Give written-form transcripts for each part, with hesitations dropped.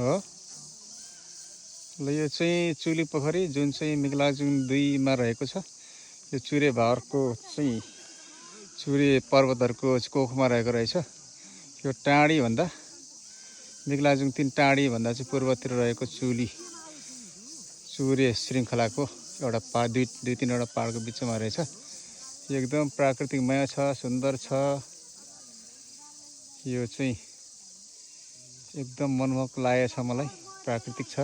हो ल यो चाहिँ चुली पोखरी जुन चाहिँ मिगलाजुङ 2 मा रहेको छ। यो चुरे भावरको चाहिँ चुरे पर्वतहरूको कोखमा रहेको रहेछ। यो टाढी भन्दा मिगलाजुङ 3 टाढी भन्दा चाहिँ पूर्वतिर रहेको चुरे श्रृङ्खलाको एउटा दुई तीनवटा पहाडको बिचमा रहेछ। एकदम प्राकृतिकमय छ, सुन्दर छ। यो चाहिँ एकदम मनमोहक लागेको छ मलाई, प्राकृतिक छ।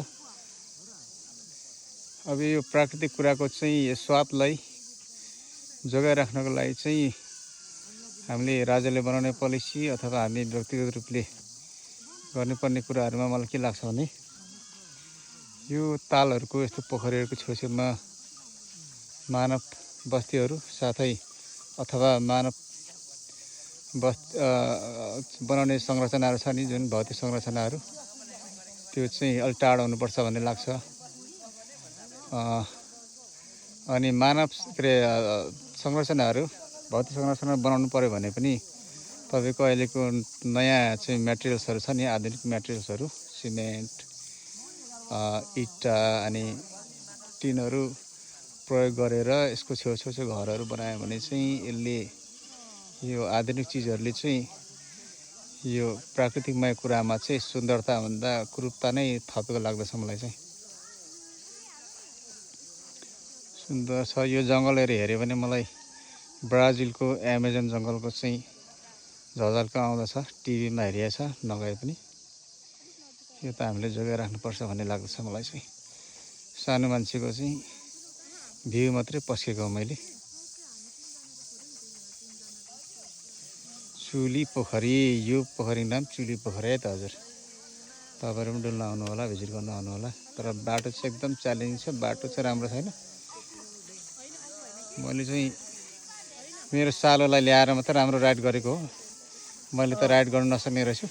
अब यो प्राकृतिक कुराको चाहिँ स्वादलाई जोगाइराख्नको लागि चाहिँ हामीले राज्यले बनाउने पोलिसी अथवा हामी व्यक्तिगत रूपले गर्नुपर्ने कुराहरूमा मलाई के लाग्छ भने यो तालहरूको यस्तो पोखरीहरूको छेउछेउमा मानव बस्तीहरू साथै अथवा मानव बनाउने संरचनाहरू छ नि, जुन भौतिक संरचनाहरू त्यो चाहिँ अलि टाढो हुनुपर्छ भन्ने लाग्छ। अनि मानव संरचनाहरू भौतिक संरचना बनाउनु पर्यो भने पनि तपाईँको अहिलेको नयाँ चाहिँ मेटेरियल्सहरू छ नि, आधुनिक मेटेरियल्सहरू, सिमेन्ट, इट्टा अनि टिनहरू प्रयोग गरेर यसको छेउछेउ चाहिँ घरहरू बनायो भने चाहिँ यसले यो आधुनिक चिजहरूले चाहिँ यो प्राकृतिकमय कुरामा चाहिँ सुन्दरताभन्दा कुरूपता नै थपेको लाग्दछ मलाई चाहिँ। सुन्दर छ यो जङ्गलहरू हेऱ्यो भने मलाई ब्राजिलको एमाजोन जङ्गलको चाहिँ झलझल्को आउँदछ, टिभीमा हेरिएको छ नगए पनि। यो त हामीले जोगाइराख्नुपर्छ भन्ने लाग्दछ मलाई चाहिँ। सानो मान्छेको चाहिँ भ्यू मात्रै पस्केको मैले। चुली पोखरी, यो पोखरीको नाम चुली पोखरी है त हजुर। तपाईँहरू पनि डुल्न आउनु होला, भिजिट गर्न आउनु होला। तर बाटो चाहिँ एकदम च्यालेन्जिङ छ, बाटो चाहिँ राम्रो छैन। मैले चाहिँ मेरो सालोलाई ल्याएर मात्रै राम्रो राइड गरेको हो, मैले त राइड गर्न नसक्ने रहेछु।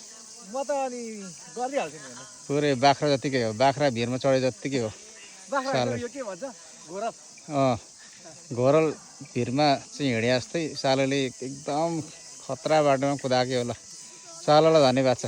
म त अनि गरिहाल्छु नि। पुरै बाख्रा जतिकै हो, बाख्रा भिरमा चढे जतिकै हो सालो। यो के भन्छ? घोरल। घोरल भिरमा चाहिँ हिँडे जस्तै सालोले एकदम खतरा बाटोमा कुदाएकै होला। सालोलाई धन्यवाद छ।